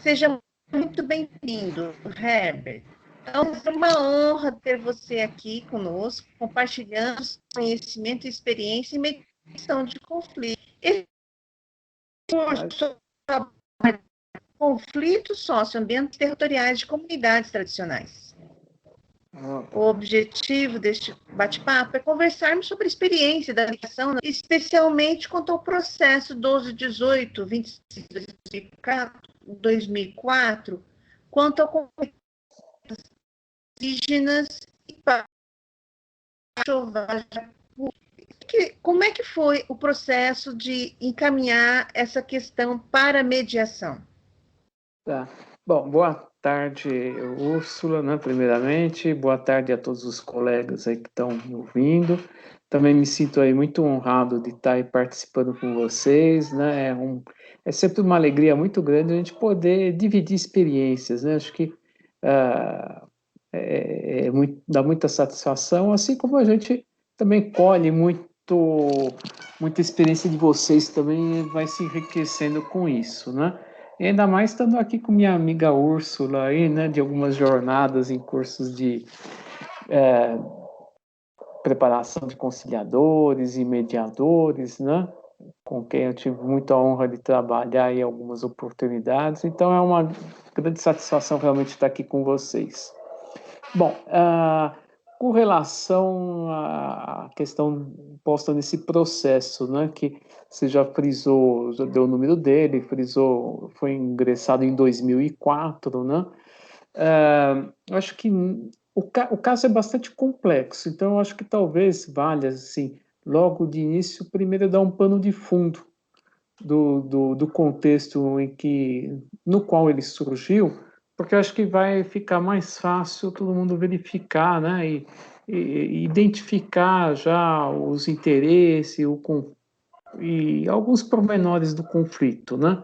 Seja muito bem-vindo, Herbert. Então, é uma honra ter você aqui conosco, compartilhando conhecimento, experiência e mediação de conflito. Esse curso trabalha conflitos socioambientais territoriais de comunidades tradicionais. O objetivo deste bate-papo é conversarmos sobre a experiência da ligação, especialmente quanto ao processo 1218, 25 de 2004, quanto ao conflito indígenas e como é que foi o processo de encaminhar essa questão para a mediação? Tá. Bom, boa tarde, Úrsula, né, primeiramente. Boa tarde a todos os colegas aí que estão me ouvindo. Também me sinto aí muito honrado de estar aí participando com vocês, né? É sempre uma alegria muito grande a gente poder dividir experiências, né? Acho que dá muita satisfação, assim como a gente também colhe muita experiência de vocês também vai se enriquecendo com isso, né? E ainda mais estando aqui com minha amiga Úrsula aí, né, de algumas jornadas em cursos de preparação de conciliadores e mediadores, né, com quem eu tive muita honra de trabalhar em algumas oportunidades. Então é uma grande satisfação realmente estar aqui com vocês. Bom, com relação à questão posta nesse processo, né, que você já frisou, já deu o número dele, frisou, foi ingressado em 2004, né? Eu acho que o caso é bastante complexo, então eu acho que talvez valha, assim, logo de início, primeiro dar um pano de fundo do contexto no qual ele surgiu, porque eu acho que vai ficar mais fácil todo mundo verificar, né, e identificar já os interesses e alguns pormenores do conflito, né?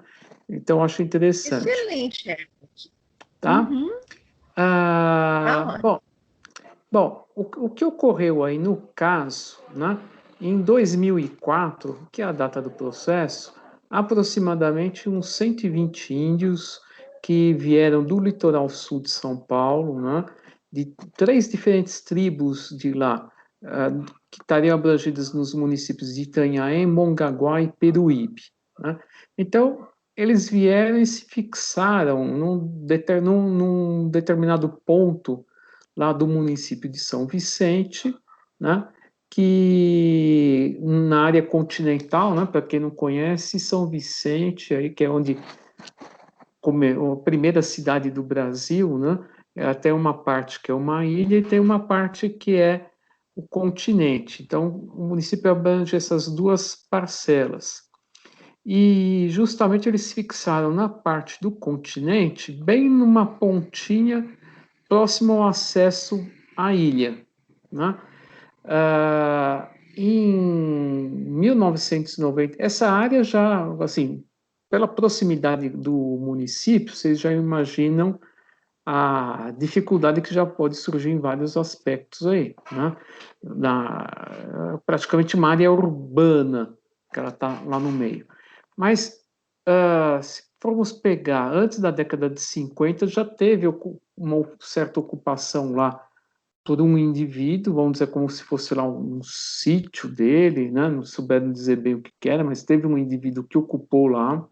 Então, acho interessante. Excelente, Herbert. Tá? Uhum. Bom, o que ocorreu aí no caso, né? Em 2004, que é a data do processo, aproximadamente uns 120 índios que vieram do litoral sul de São Paulo, né? De 3 diferentes tribos de lá, que estariam abrangidas nos municípios de Itanhaém, Mongaguá e Peruíbe, né? Então, eles vieram e se fixaram num determinado ponto lá do município de São Vicente, né, que na área continental, né, para quem não conhece, São Vicente, aí, que é onde a primeira cidade do Brasil, né, tem uma parte que é uma ilha e tem uma parte que é o continente. Então, o município abrange essas duas parcelas. E justamente eles se fixaram na parte do continente, bem numa pontinha próximo ao acesso à ilha, né? Em 1990, essa área já, assim, pela proximidade do município, vocês já imaginam a dificuldade que já pode surgir em vários aspectos aí, né? Praticamente uma área urbana que ela está lá no meio. Mas se formos pegar, antes da década de 50, já teve uma certa ocupação lá por um indivíduo, vamos dizer como se fosse lá um sítio dele, né? Não souberam dizer bem o que era, mas teve um indivíduo que ocupou lá.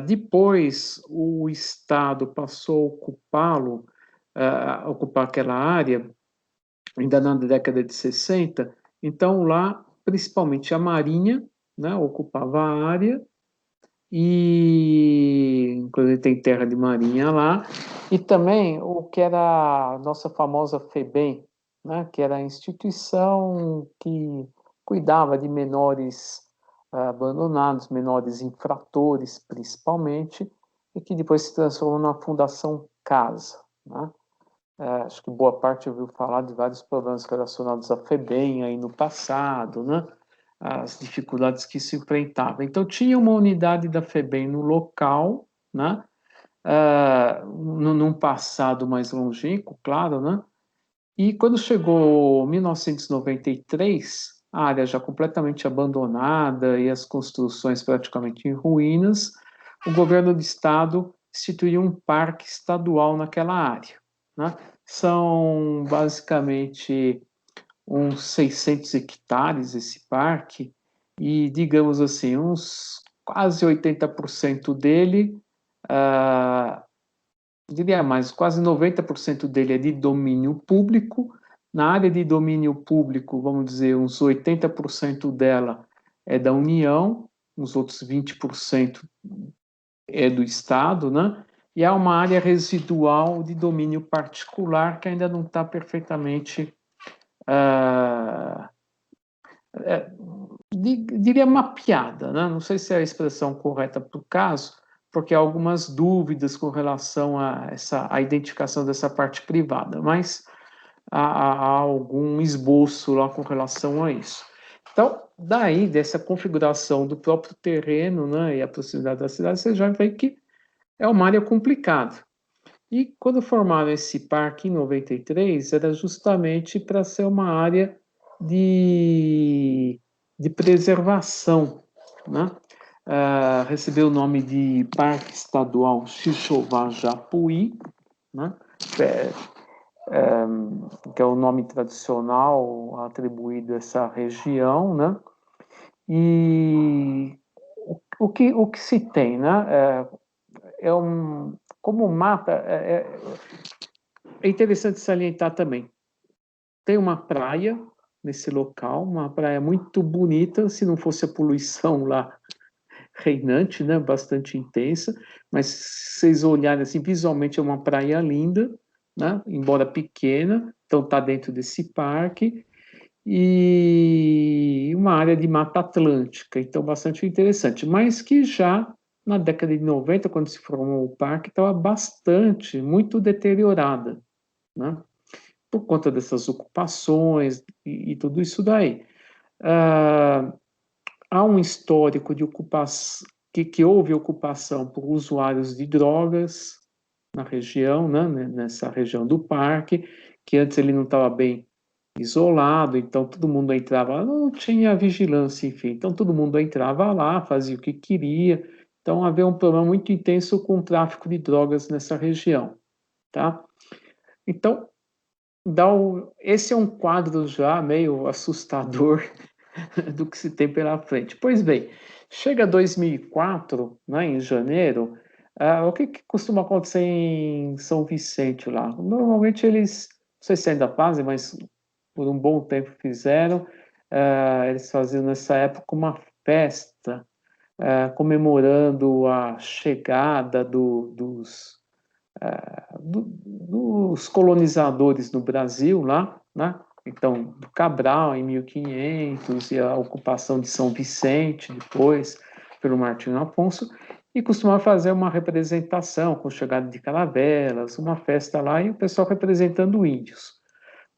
Depois, o Estado passou a ocupar aquela área, ainda na década de 60. Então, lá, principalmente a Marinha, né, ocupava a área, e inclusive tem terra de marinha lá, e também o que era a nossa famosa FEBEM, né, que era a instituição que cuidava de menores abandonados, menores infratores principalmente, e que depois se transformou na Fundação Casa, né? Acho que boa parte ouviu falar de vários problemas relacionados à FEBEM aí no passado, né? As dificuldades que se enfrentava. Então, tinha uma unidade da FEBEM no local, né? Num passado mais longínquo, claro, né? E quando chegou 1993, a área já completamente abandonada e as construções praticamente em ruínas, o governo do estado instituiu um parque estadual naquela área, né? São basicamente uns 600 hectares esse parque, e, digamos assim, uns quase 80% dele, diria mais, quase 90% dele é de domínio público. Na área de domínio público, vamos dizer, uns 80% dela é da União, uns outros 20% é do Estado, né? E há uma área residual de domínio particular que ainda não está perfeitamente, uh, diria, mapeada, né? Não sei se é a expressão correta para o caso, porque há algumas dúvidas com relação a identificação dessa parte privada, mas há algum esboço lá com relação a isso. Então, daí, dessa configuração do próprio terreno, né, e a proximidade da cidade, você já vê que é uma área complicada. E quando formaram esse parque em 93, era justamente para ser uma área de preservação, né? Recebeu o nome de Parque Estadual Xixová-Japuí, né? Que é o nome tradicional atribuído a essa região, né? E o que se tem, né? Como mata, é interessante salientar também. Tem uma praia nesse local, uma praia muito bonita, se não fosse a poluição lá reinante, né, bastante intensa, mas se vocês olharem assim, visualmente é uma praia linda, né, embora pequena, então está dentro desse parque, e uma área de Mata Atlântica, então bastante interessante, mas que já na década de 90, quando se formou o parque, estava bastante, muito deteriorada, né, por conta dessas ocupações e tudo isso daí. Há um histórico de ocupação, que houve ocupação por usuários de drogas na região, né, nessa região do parque, que antes ele não estava bem isolado, então todo mundo entrava, não tinha vigilância, enfim, então todo mundo entrava lá, fazia o que queria, então havia um problema muito intenso com o tráfico de drogas nessa região, tá? Então, esse é um quadro já meio assustador do que se tem pela frente. Pois bem, chega 2004, né, em janeiro, o que costuma acontecer em São Vicente lá? Normalmente eles, não sei se ainda fazem, mas por um bom tempo fizeram, eles faziam nessa época uma festa comemorando a chegada dos colonizadores no Brasil lá, né? Então, do Cabral em 1500 e a ocupação de São Vicente depois pelo Martinho Afonso, e costumava fazer uma representação com chegada de caravelas, uma festa lá e o pessoal representando índios.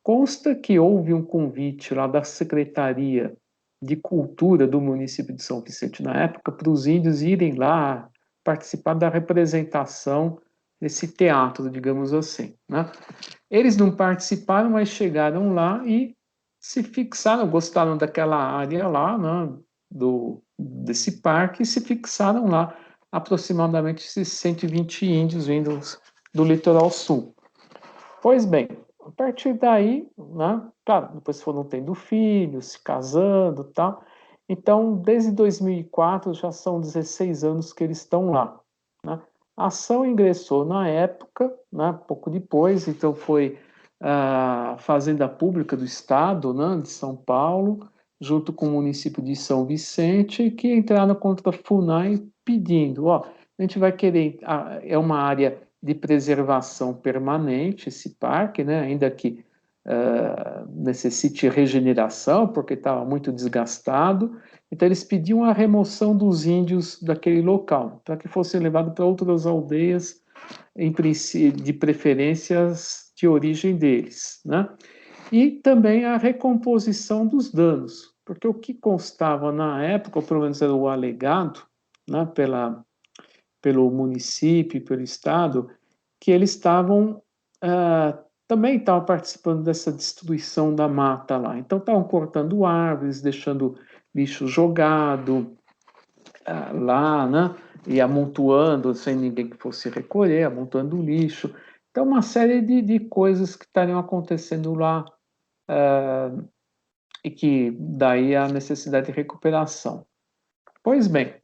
Consta que houve um convite lá da Secretaria de Cultura do município de São Vicente na época para os índios irem lá participar da representação desse teatro, digamos assim, né? Eles não participaram, mas chegaram lá e se fixaram, gostaram daquela área lá, né, desse parque, e se fixaram lá aproximadamente esses 120 índios vindos do litoral sul. Pois bem, a partir daí, né, claro, depois foram tendo filhos, se casando e tal. Então, desde 2004, já são 16 anos que eles estão lá, né? A ação ingressou na época, né, pouco depois, então foi a Fazenda Pública do Estado, né, de São Paulo, junto com o município de São Vicente, que entraram contra a FUNAI pedindo, ó, a gente vai querer, é uma área de preservação permanente, esse parque, né, ainda que necessite regeneração, porque estava muito desgastado. Então, eles pediam a remoção dos índios daquele local, para que fossem levados para outras aldeias, de preferências de origem deles, né? E também a recomposição dos danos, porque o que constava na época, ou pelo menos era o alegado, né, pelo município, pelo estado, que eles estavam também estavam participando dessa destruição da mata lá. Então estavam cortando árvores, deixando lixo jogado, lá, né? E amontoando, sem ninguém que fosse recolher, amontoando o lixo. Então, uma série de coisas que estariam acontecendo lá, e que daí a necessidade de recuperação. Pois bem,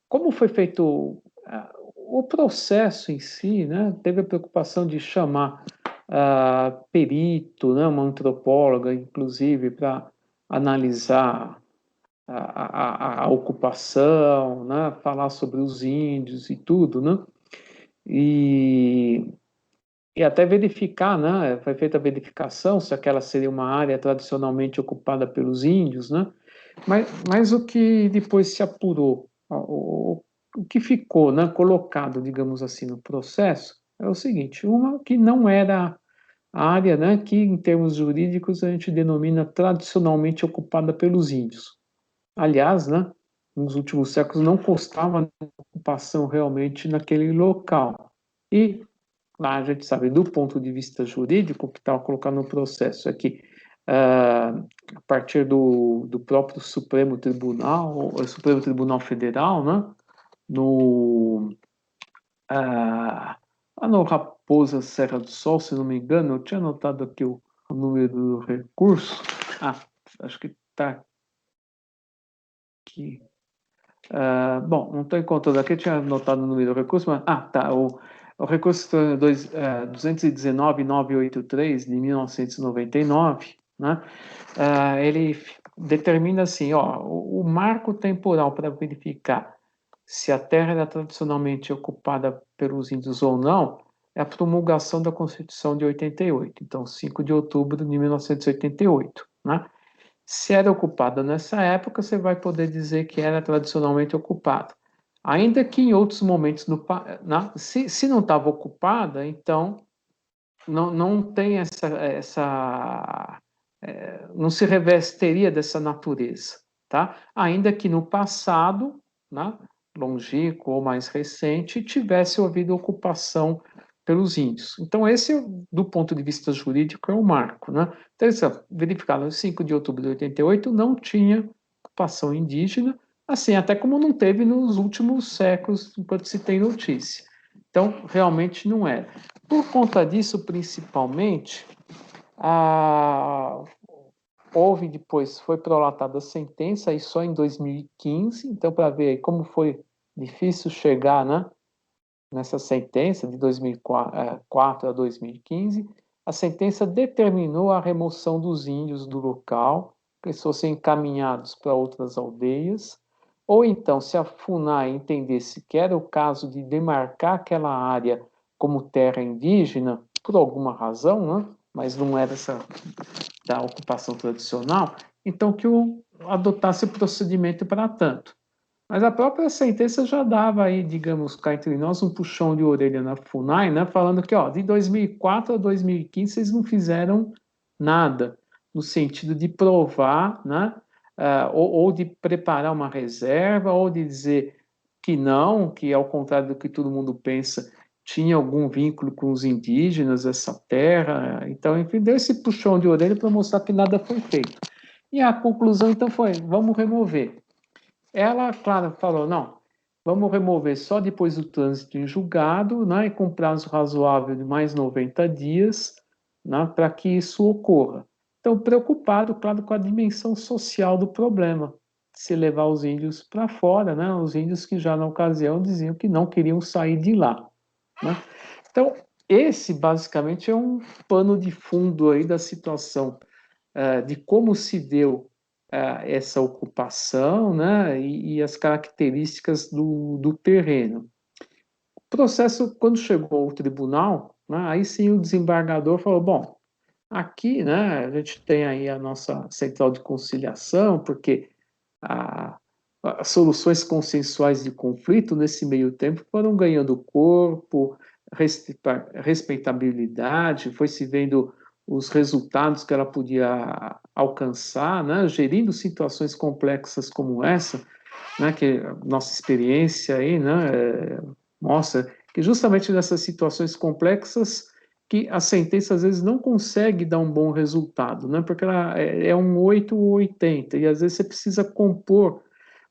como foi feito o processo em si, né? Teve a preocupação de chamar perito, né? Uma antropóloga, inclusive, para analisar a ocupação, né? Falar sobre os índios e tudo, né? E, e até verificar, né? Foi feita a verificação se aquela seria uma área tradicionalmente ocupada pelos índios, né? Mas o que depois se apurou, o que ficou, né, colocado, digamos assim, no processo, é o seguinte: uma que não era a área, né, que em termos jurídicos a gente denomina tradicionalmente ocupada pelos índios. Aliás, né, nos últimos séculos não constava ocupação realmente naquele local. E lá a gente sabe, do ponto de vista jurídico, o que estava colocado no processo é que, a partir do próprio Supremo Tribunal, o Supremo Tribunal Federal, né, no, lá no Raposa Serra do Sol, se não me engano, eu tinha anotado aqui o número do recurso. Acho que está aqui. Bom, não estou encontrando aqui, eu tinha anotado o número do recurso, mas. Tá. O recurso 219.983, de 1999, né? Ele determina assim: ó, o marco temporal para verificar se a terra era tradicionalmente ocupada pelos índios ou não é a promulgação da Constituição de 88, então 5 de outubro de 1988, né? Se era ocupada nessa época, você vai poder dizer que era tradicionalmente ocupada. Ainda que em outros momentos, se não estava ocupada, então não tem não se revestiria dessa natureza, tá? Ainda que no passado, né, longínquo ou mais recente, tivesse havido ocupação pelos índios. Então, esse, do ponto de vista jurídico, é o marco, né? Então, eles verificaram, em 5 de outubro de 88, não tinha ocupação indígena, assim, até como não teve nos últimos séculos, enquanto se tem notícia. Então, realmente não era. Por conta disso, principalmente, houve depois, foi prolatada a sentença, aí só em 2015, então, para ver como foi difícil chegar, né, nessa sentença de 2004 a 2015, a sentença determinou a remoção dos índios do local, que eles fossem encaminhados para outras aldeias, ou então, se a FUNAI entendesse que era o caso de demarcar aquela área como terra indígena, por alguma razão, né? Mas não era essa da ocupação tradicional, então que adotasse o procedimento para tanto. Mas a própria sentença já dava aí, digamos, cá entre nós, um puxão de orelha na FUNAI, né, falando que, ó, de 2004 a 2015 vocês não fizeram nada, no sentido de provar, né, ou de preparar uma reserva, ou de dizer que não, que ao contrário do que todo mundo pensa, tinha algum vínculo com os indígenas, essa terra. Então, enfim, deu esse puxão de orelha para mostrar que nada foi feito. E a conclusão, então, foi: vamos remover. Ela, claro, falou: não, vamos remover só depois do trânsito em julgado, né, e com prazo razoável de mais 90 dias, né, para que isso ocorra. Então, preocupado, claro, com a dimensão social do problema, se levar os índios para fora, né, os índios que já na ocasião diziam que não queriam sair de lá, né? Então, esse basicamente é um pano de fundo aí da situação, de como se deu essa ocupação, né, e as características do terreno. O processo, quando chegou ao tribunal, né, aí sim o desembargador falou: bom, aqui, né, a gente tem aí a nossa central de conciliação, porque as soluções consensuais de conflito nesse meio tempo foram ganhando corpo, respeitabilidade, foi se vendo os resultados que ela podia alcançar, né, gerindo situações complexas como essa, né, que a nossa experiência aí, né, mostra que justamente nessas situações complexas que a sentença às vezes não consegue dar um bom resultado, né, porque ela é um 8 ou 80, e às vezes você precisa compor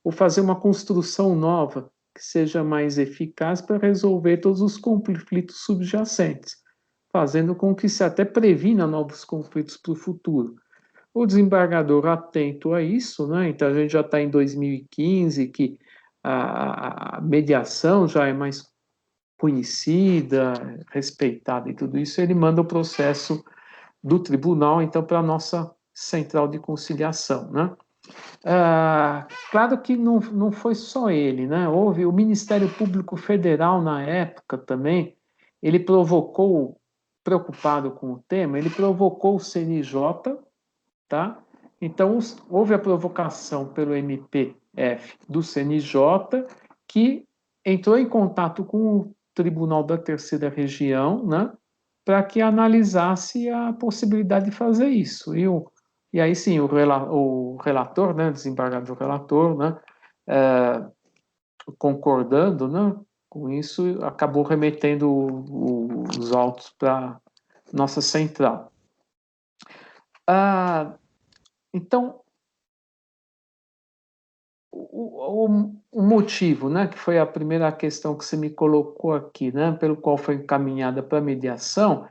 ou fazer uma construção nova que seja mais eficaz para resolver todos os conflitos subjacentes, fazendo com que se até previna novos conflitos para o futuro. O desembargador atento a isso, né? Então a gente já está em 2015, que a mediação já é mais conhecida, respeitada e tudo isso, ele manda o processo do tribunal, então, para a nossa central de conciliação, né? Claro que não foi só ele, né? Houve o Ministério Público Federal na época também, ele provocou, preocupado com o tema, ele provocou o CNJ, tá? Então, houve a provocação pelo MPF do CNJ, que entrou em contato com o Tribunal da Terceira Região, né? Para que analisasse a possibilidade de fazer isso. E aí sim, o relator, né, desembargador relator, né, concordando, né, com isso, acabou remetendo os autos para nossa central. Então, o motivo, né, que foi a primeira questão que você me colocou aqui, né, pelo qual foi encaminhada para a mediação,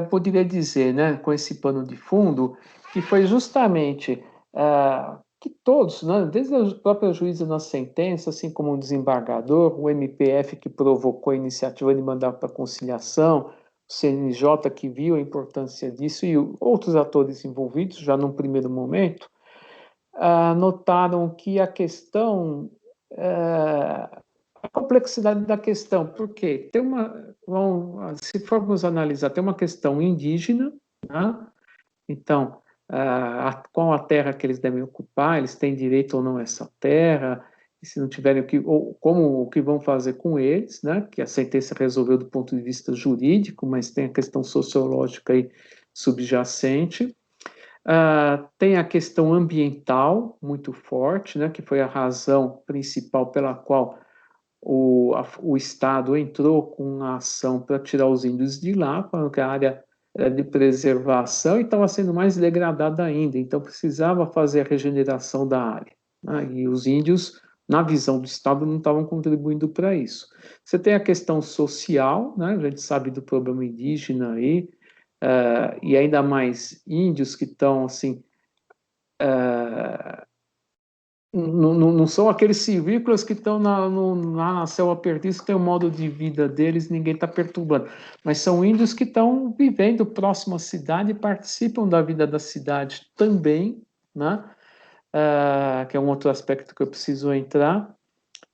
poderia dizer, né, com esse pano de fundo, que foi justamente que todos, né, desde a própria juíza na sentença, assim como o desembargador, o MPF que provocou a iniciativa de mandar para conciliação, o CNJ que viu a importância disso e outros atores envolvidos, já num primeiro momento, notaram que a questão, a complexidade da questão, porque tem se formos analisar, tem uma questão indígena, né? Então, qual a terra que eles devem ocupar, eles têm direito ou não a essa terra, e se não tiverem, o que vão fazer com eles, né? Que a sentença resolveu do ponto de vista jurídico, mas tem a questão sociológica aí subjacente. Tem a questão ambiental muito forte, né, que foi a razão principal pela qual o Estado entrou com a ação para tirar os índios de lá, porque a área era de preservação e estava sendo mais degradada ainda, então precisava fazer a regeneração da área, né, e os índios, na visão do Estado, não estavam contribuindo para isso. Você tem a questão social, né, a gente sabe do problema indígena aí, e ainda mais índios que estão assim, não são aqueles civícolas que estão na selva perdida, que tem o modo de vida deles, ninguém está perturbando, mas são índios que estão vivendo próximo à cidade e participam da vida da cidade também, né? Que é um outro aspecto que eu preciso entrar.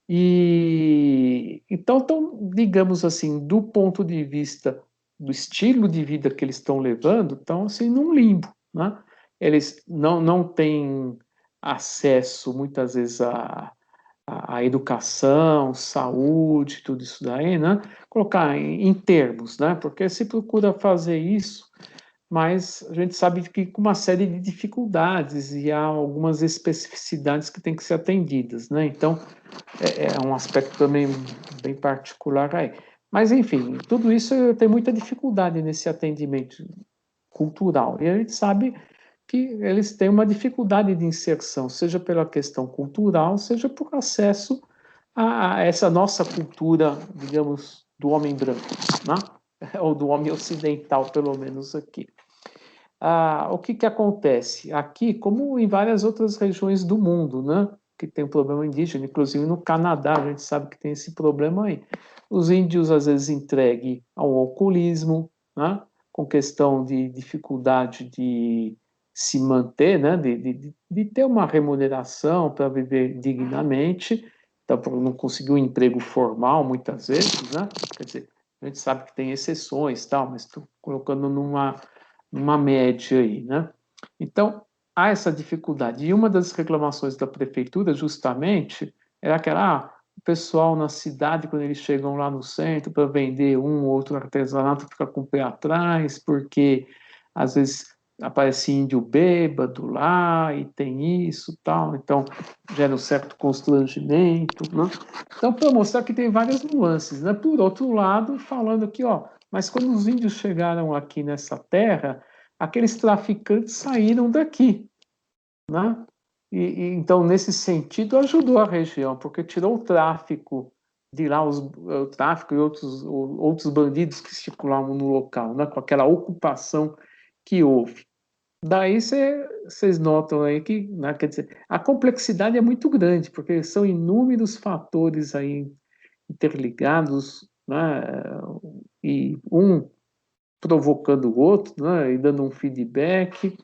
E então, digamos assim, do ponto de vista do estilo de vida que eles estão levando, estão assim num limbo, né? Eles não têm acesso muitas vezes à educação, saúde, tudo isso daí, né? Colocar em termos, né? Porque se procura fazer isso, mas a gente sabe que com uma série de dificuldades e há algumas especificidades que têm que ser atendidas, né? Então, é um aspecto também bem particular aí. Mas, enfim, tudo isso tem muita dificuldade nesse atendimento cultural. E a gente sabe que eles têm uma dificuldade de inserção, seja pela questão cultural, seja por acesso a essa nossa cultura, digamos, do homem branco, né? Ou do homem ocidental, pelo menos aqui. O que acontece? Aqui, como em várias outras regiões do mundo, né? Que tem um problema indígena, inclusive no Canadá, a gente sabe que tem esse problema aí. Os índios, às vezes, entreguem ao alcoolismo, né? Com questão de dificuldade de se manter, né? De ter uma remuneração para viver dignamente, então, por não conseguir um emprego formal, muitas vezes, né? Quer dizer, a gente sabe que tem exceções, tal, mas estou colocando numa média aí, né? Então, há essa dificuldade. E uma das reclamações da prefeitura, justamente, era aquela, o pessoal na cidade, quando eles chegam lá no centro para vender um ou outro artesanato, fica com o pé atrás, porque às vezes aparece índio bêbado lá e tem isso tal, então gera um certo constrangimento, né? Então, para mostrar que tem várias nuances, né? Por outro lado, falando aqui, ó, mas quando os índios chegaram aqui nessa terra, aqueles traficantes saíram daqui, né? Então, nesse sentido, ajudou a região, porque tirou o tráfico de lá, o tráfico e outros bandidos que circulavam no local, né, com aquela ocupação que houve. Daí vocês notam aí que, né, quer dizer, a complexidade é muito grande, porque são inúmeros fatores aí interligados, né, e um provocando o outro, né, e dando um feedback,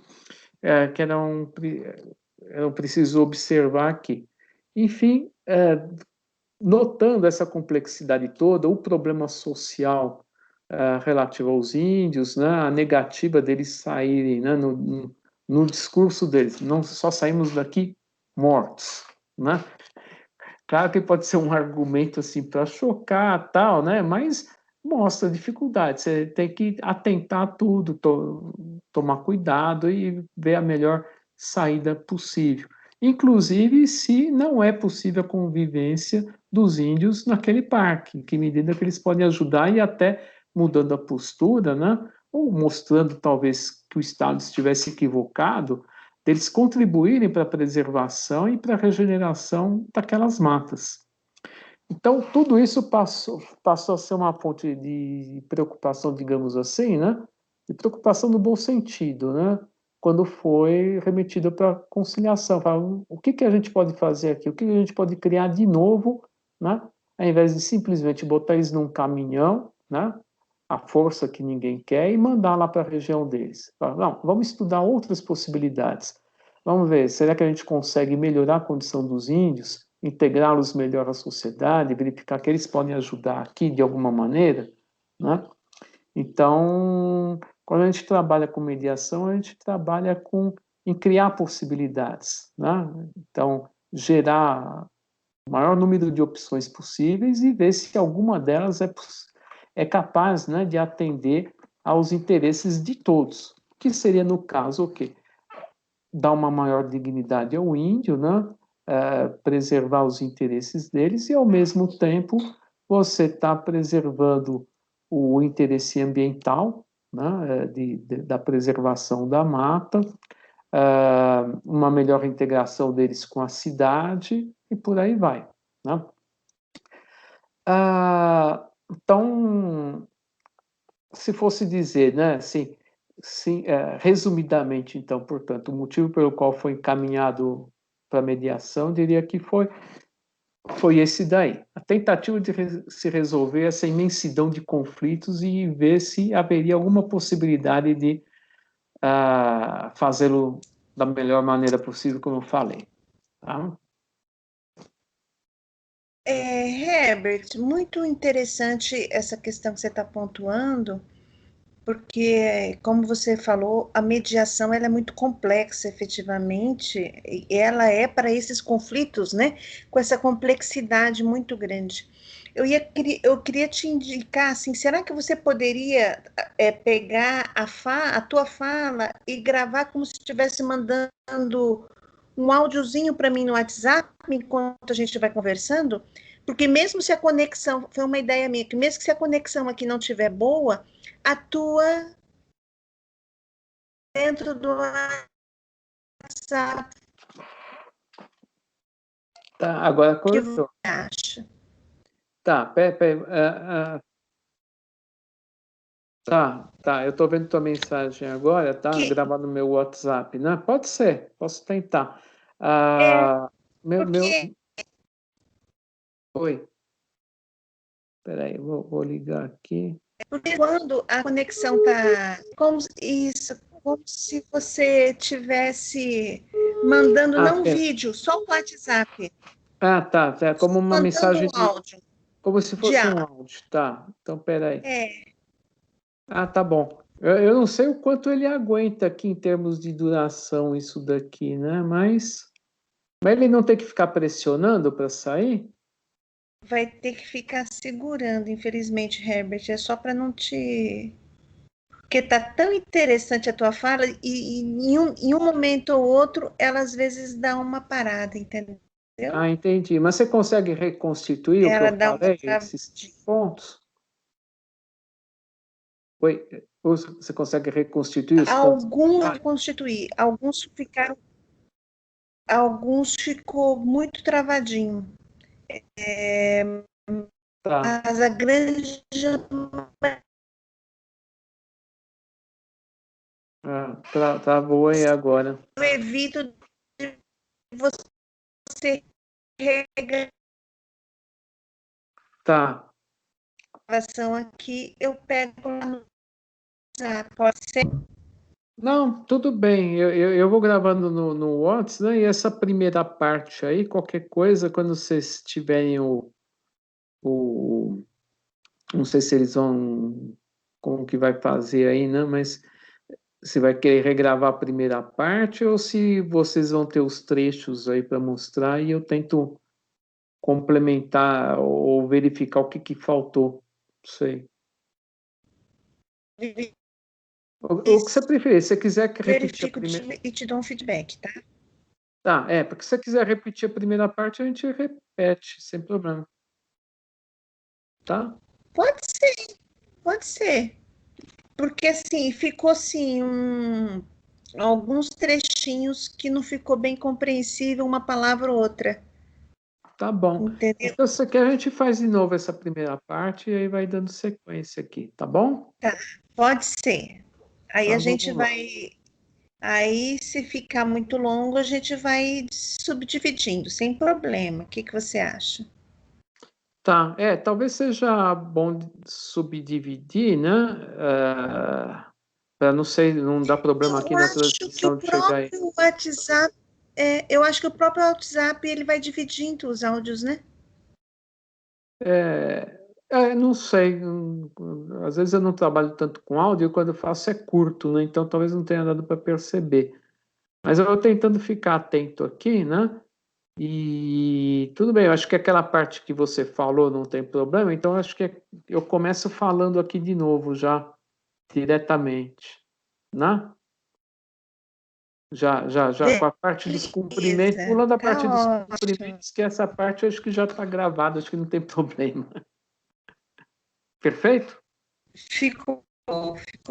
que eram preciso observar aqui. Enfim, notando essa complexidade toda, o problema social relativo aos índios, né, a negativa deles saírem, né, no discurso deles, não só saímos daqui mortos, né? Claro que pode ser um argumento assim para chocar, tal, né? Mas mostra a dificuldade. Você tem que atentar a tudo, tomar cuidado e ver a melhor saída possível. Inclusive, se não é possível a convivência dos índios naquele parque, em que medida que eles podem ajudar e até mudando a postura, né? Ou mostrando talvez que o Estado estivesse equivocado, deles contribuírem para a preservação e para a regeneração daquelas matas. Então, tudo isso passou a ser uma fonte de preocupação, digamos assim, né? De preocupação no bom sentido, né? Quando foi remetido para conciliação. O que a gente pode fazer aqui? O que a gente pode criar de novo, né? Ao invés de simplesmente botar eles num caminhão, né? A força que ninguém quer e mandar lá para a região deles. Não, vamos estudar outras possibilidades. Vamos ver, será que a gente consegue melhorar a condição dos índios, integrá-los melhor à sociedade, verificar que eles podem ajudar aqui de alguma maneira, né? Então, quando a gente trabalha com mediação, a gente trabalha em criar possibilidades, né? Então, gerar o maior número de opções possíveis e ver se alguma delas é capaz, né, de atender aos interesses de todos, que seria, no caso, o quê? Dar uma maior dignidade ao índio, né? Preservar os interesses deles e, ao mesmo tempo, você está preservando o interesse ambiental, né? Da preservação da mata, uma melhor integração deles com a cidade e por aí vai, né? Então, se fosse dizer, né, assim, sim, resumidamente, então, portanto, o motivo pelo qual foi encaminhado para mediação, diria que foi esse daí, a tentativa de se resolver essa imensidão de conflitos e ver se haveria alguma possibilidade de fazê-lo da melhor maneira possível, como eu falei. Tá? Herbert, muito interessante essa questão que você está pontuando, porque, como você falou, a mediação ela é muito complexa, efetivamente, e ela é para esses conflitos, né? Com essa complexidade muito grande. Eu queria te indicar, assim, será que você poderia pegar a tua fala e gravar como se estivesse mandando um áudiozinho para mim no WhatsApp enquanto a gente vai conversando? Porque mesmo se a conexão, foi uma ideia minha, que mesmo que se a conexão aqui não estiver boa, atua dentro do WhatsApp. Tá, agora O que você cortou. acha? Tá, tá, eu estou vendo tua mensagem agora, tá? Que, Gravado no meu WhatsApp, né? Pode ser, posso tentar. é, Ah, meu... porque, Oi, peraí, vou ligar aqui. porque quando a conexão está como isso, como se você tivesse mandando não Pera. vídeo, só o WhatsApp, Tá, é como uma mandando mensagem um áudio como se de fosse um áudio. áudio, tá? Então, peraí. É, Tá bom. Eu não sei o quanto ele aguenta aqui em termos de duração isso daqui, né? Mas ele não tem que ficar pressionando para sair? vai ter que ficar segurando, infelizmente, Herbert, é só para não te. Porque tá tão interessante a tua fala e em um momento ou outro ela às vezes dá uma parada, entendeu? Entendi. Mas você consegue reconstituir o que Ela eu dá uma falei, esses travadinha. pontos? Oi, você consegue reconstituir os pontos? Alguns constituir, alguns ficaram, alguns ficou muito travadinho. Tá, Mas a grande tá boa aí agora. eu evito de você regar Tá. a gravação aqui, eu pego lá no WhatsApp, pode ser? Não, tudo bem. Eu vou gravando no Whats, né? E essa primeira parte aí, qualquer coisa, quando vocês tiverem o. Não sei se eles vão. Como que vai fazer aí, né? Mas se vai querer regravar a primeira parte ou se vocês vão ter os trechos aí para mostrar e eu tento complementar ou verificar o que que faltou. Não sei. O que você preferir. Se você quiser repetir a Verifico primeira. e te dou um feedback, tá? Tá, porque se você quiser repetir a primeira parte, a gente repete, sem problema. Tá? Pode ser, pode ser. Porque assim, ficou assim, alguns trechinhos que não ficou bem compreensível uma palavra ou outra. Tá bom. Entendeu? Então, se você quer, a gente faz de novo essa primeira parte e aí vai dando sequência aqui, tá bom? Tá, pode ser. Aí a Então, gente vamos lá. vai. Aí, se ficar muito longo, a gente vai subdividindo, sem problema. O que que você acha? Tá, talvez seja bom subdividir, né? Para não sei, não dar problema aqui Eu na acho que o transmissão de chegar aí. próprio WhatsApp, eu acho que o próprio WhatsApp ele vai dividindo os áudios, né? Não sei. Às vezes eu não trabalho tanto com áudio e quando eu faço é curto, né? Então talvez não tenha dado para perceber. Mas eu vou tentando ficar atento aqui, né? E tudo bem, eu acho que aquela parte que você falou não tem problema, então eu acho que eu começo falando aqui de novo já, diretamente, né? Já com a parte dos cumprimentos, Beleza, pulando a parte dos tá ótimo. cumprimentos, que essa parte eu acho que já está gravada, acho que não tem problema. Perfeito? Ficou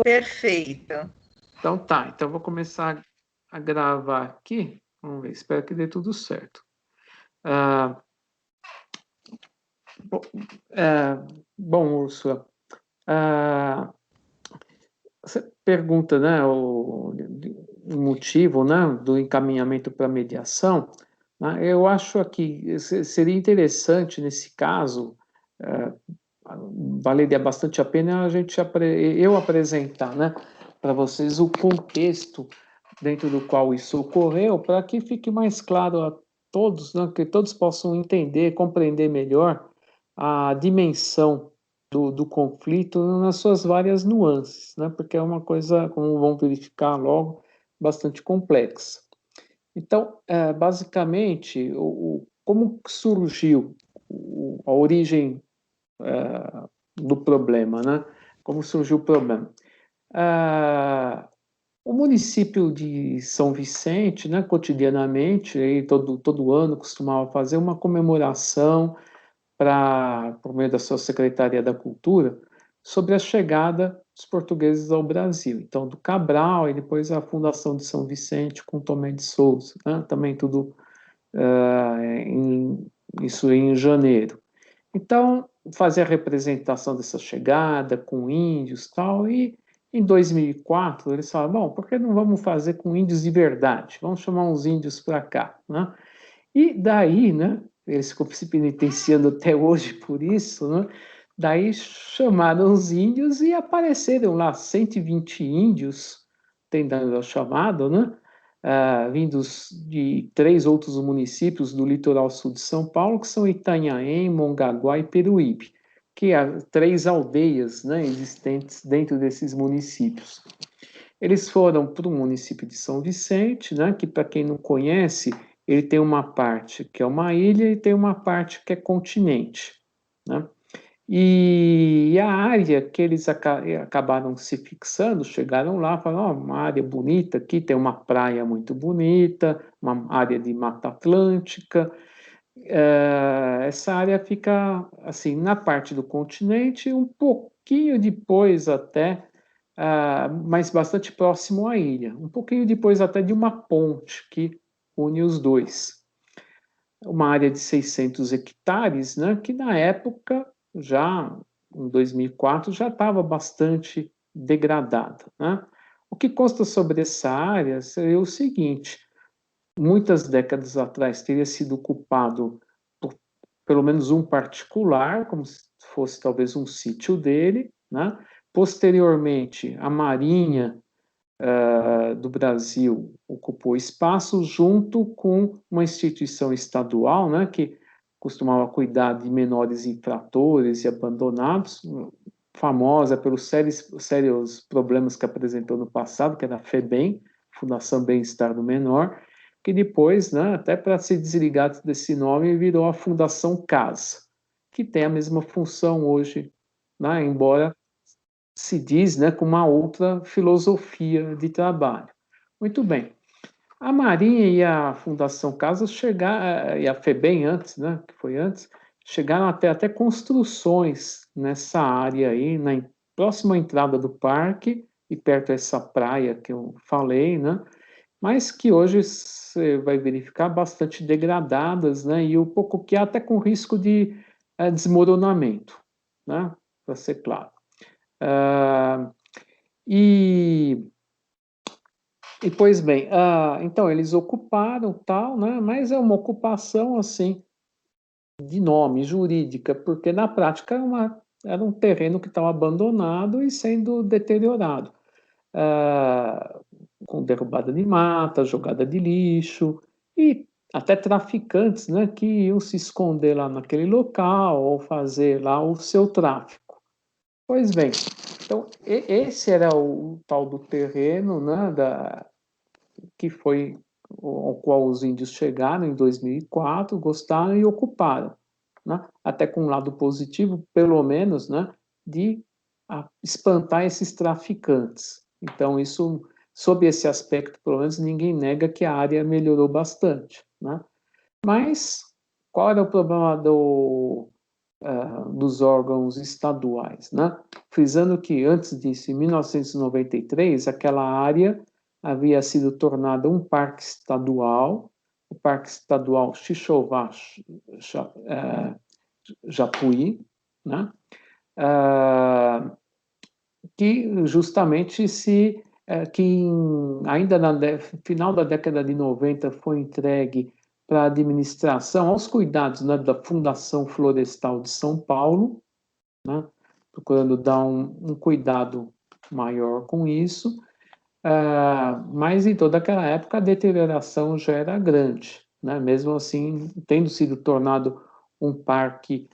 perfeito. Então tá, então eu vou começar a gravar aqui, vamos ver, espero que dê tudo certo. Ah, bom, bom, Úrsula, ah, você pergunta, né, o motivo, né, do encaminhamento para mediação, né, eu acho aqui, seria interessante nesse caso, é, valeria bastante a pena eu apresentar, né, para vocês o contexto dentro do qual isso ocorreu, para que fique mais claro a todos, né, que todos possam entender, compreender melhor a dimensão do conflito nas suas várias nuances, né, porque é uma coisa, como vão verificar logo, bastante complexa. Então, basicamente, como surgiu a origem do problema, né? Como surgiu o problema? O município de São Vicente, né, cotidianamente, aí todo ano costumava fazer uma comemoração por meio da sua Secretaria da Cultura sobre a chegada dos portugueses ao Brasil. Então, do Cabral e depois a fundação de São Vicente com Tomé de Souza, né, também tudo isso em janeiro. Então, fazer a representação dessa chegada com índios e tal, e em 2004 eles falaram, bom, por que não vamos fazer com índios de verdade? Vamos chamar uns índios para cá, né? E daí, né, eles ficam se penitenciando até hoje por isso, né? Daí chamaram os índios e apareceram lá 120 índios, tendo o chamado, né? Vindos de 3 outros municípios do litoral sul de São Paulo, que são Itanhaém, Mongaguá e Peruíbe, que há 3 aldeias, né, existentes dentro desses municípios. Eles foram para o município de São Vicente, né, que para quem não conhece, ele tem uma parte que é uma ilha e tem uma parte que é continente, né? E a área que eles acabaram se fixando, chegaram lá, falaram, oh, uma área bonita aqui, tem uma praia muito bonita, uma área de Mata Atlântica. Essa área fica, assim, na parte do continente, um pouquinho depois até, mas bastante próximo à ilha. Um pouquinho depois até de uma ponte que une os dois. Uma área de 600 hectares, né, que na época, já em 2004, já estava bastante degradada, né? O que consta sobre essa área seria o seguinte: muitas décadas atrás teria sido ocupado por pelo menos um particular, como se fosse talvez um sítio dele, né? Posteriormente, a Marinha do Brasil ocupou espaço junto com uma instituição estadual, né, que costumava cuidar de menores infratores e abandonados, famosa pelos sérios problemas que apresentou no passado, que era a FEBEM, Fundação Bem-Estar do Menor, que depois, né, até para se desligar desse nome, virou a Fundação Casa, que tem a mesma função hoje, né, embora se diz, né, com uma outra filosofia de trabalho. Muito bem. A Marinha e a Fundação Casa chegaram, e a FEBEM antes, né, que foi antes, chegaram até construções nessa área aí, na próxima entrada do parque, e perto dessa praia que eu falei, né, mas que hoje você vai verificar bastante degradadas, né, e um pouco que até com risco de desmoronamento, né, para ser claro. Uh, e, pois bem, então eles ocuparam tal, né? Mas é uma ocupação assim de nome, jurídica, porque na prática era um terreno que estava abandonado e sendo deteriorado, com derrubada de mata, jogada de lixo e até traficantes, né, que iam se esconder lá naquele local ou fazer lá o seu tráfico. Pois bem, então esse era o tal do terreno, né, que foi ao qual os índios chegaram em 2004, gostaram e ocuparam, né, até com um lado positivo, pelo menos, né, de espantar esses traficantes. Então isso, sob esse aspecto, pelo menos ninguém nega que a área melhorou bastante, né? Mas qual era o problema dos órgãos estaduais, né? Frisando que antes disso, em 1993, aquela área havia sido tornada um parque estadual, o Parque Estadual Xixová Japuí, né? Que justamente ainda final da década de 90 foi entregue para a administração, aos cuidados, né, da Fundação Florestal de São Paulo, né, procurando dar um cuidado maior com isso, mas em toda aquela época a deterioração já era grande, né, mesmo assim tendo sido tornado um parque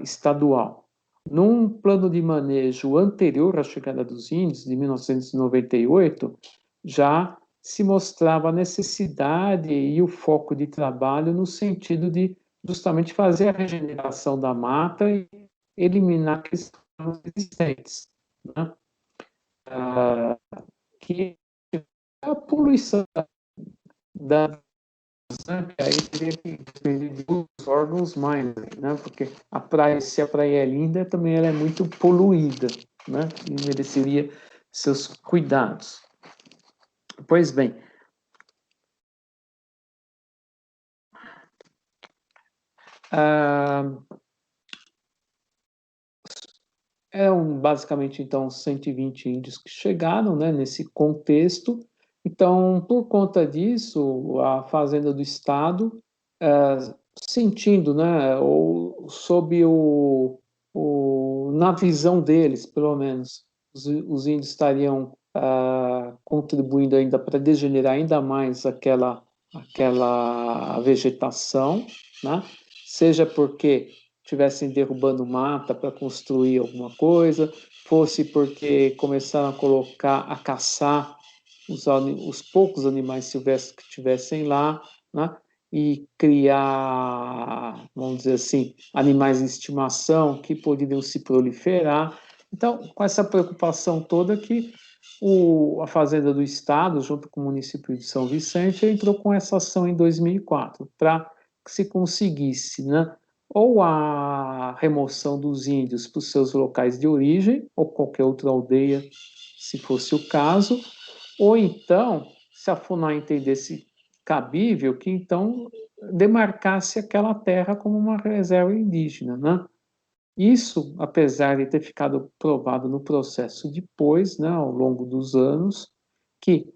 estadual. Num plano de manejo anterior à chegada dos índios, de 1998, já se mostrava a necessidade e o foco de trabalho no sentido de justamente fazer a regeneração da mata e eliminar questões existentes, né? Que é a poluição da, né? Que aí teria que depender dos órgãos mais, né? Porque a praia, se a praia é linda, também ela é muito poluída, né? E mereceria seus cuidados. Pois bem, basicamente, então, 120 índios que chegaram, né, nesse contexto. Então, por conta disso, a Fazenda do Estado, sentindo, né, ou sob na visão deles, pelo menos, os índios estariam contribuindo ainda para degenerar ainda mais aquela vegetação, né? Seja porque estivessem derrubando mata para construir alguma coisa, fosse porque começaram a caçar os poucos animais silvestres que tivessem lá, né? E criar, vamos dizer assim, animais de estimação que poderiam se proliferar. Então, com essa preocupação toda que a Fazenda do Estado, junto com o município de São Vicente, entrou com essa ação em 2004, para que se conseguisse, né, ou a remoção dos índios para os seus locais de origem, ou qualquer outra aldeia, se fosse o caso, ou então, se a FUNAI entendesse cabível que, então, demarcasse aquela terra como uma reserva indígena, né? Isso, apesar de ter ficado provado no processo depois, né, ao longo dos anos, que,